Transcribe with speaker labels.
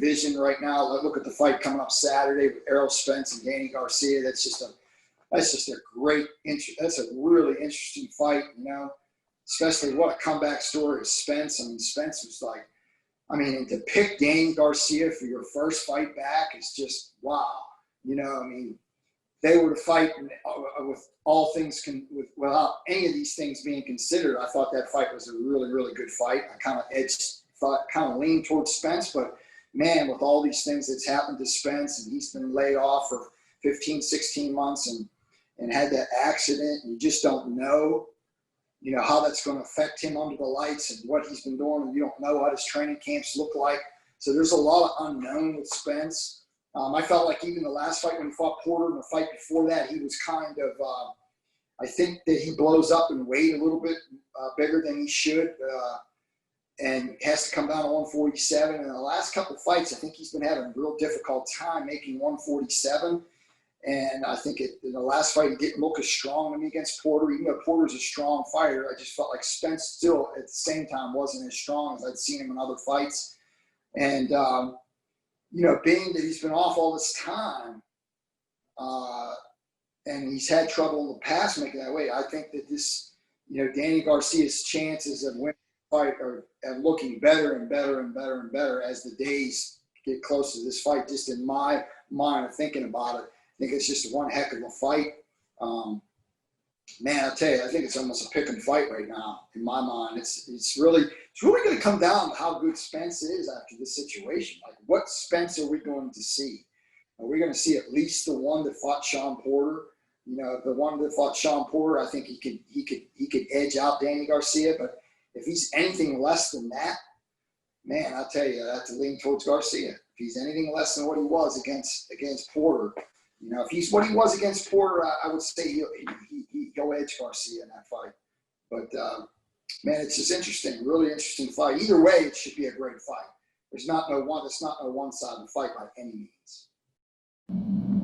Speaker 1: division right now. Look at the fight coming up Saturday with Errol Spence and Danny Garcia. That's just a great, that's a really interesting fight, you know, especially what a comeback story of Spence. I mean, Spence was like, and to pick Danny Garcia for your first fight back is just, wow. You know, I mean, they were to fight with all things, without any of these things being considered. I thought that fight was a really, really good fight. I kind of leaned towards Spence, but man, with all these things that's happened to Spence, and he's been laid off for 15, 16 months and had that accident, and you just don't know, you know, how that's going to affect him under the lights and what he's been doing. And you don't know what his training camps look like. So there's a lot of unknown with Spence. I felt like even the last fight when he fought Porter and the fight before that, he was kind of, I think that he blows up in weight a little bit bigger than he should, and has to come down to 147. And the last couple of fights, I think he's been having a real difficult time making 147. And I think in the last fight, he didn't look as strong to me against Porter. Even though Porter's a strong fighter, I just felt like Spence still at the same time wasn't as strong as I'd seen him in other fights. And, you know, being that he's been off all this time, and he's had trouble in the past making that weight, I think that this, you know, Danny Garcia's chances of winning the fight are looking better and better and better and better as the days get close to this fight. Just in my mind of thinking about it, I think it's just one heck of a fight. Man, I'll tell you, I think it's almost a pick and fight right now in my mind. It's really going to come down to how good Spence is after this situation. Like, what Spence are we going to see? Are we going to see at least the one that fought Sean Porter? You know, the one that fought Sean Porter, I think he could edge out Danny Garcia. But if he's anything less than that, man, I'll tell you, I have to lean towards Garcia. If he's anything less than what he was against Porter, you know, if he's what he was against Porter, I would say he'll edge Garcia in that fight. But, man, it's just interesting, really interesting fight. Either way, it should be a great fight. It's not no one-sided fight by any means.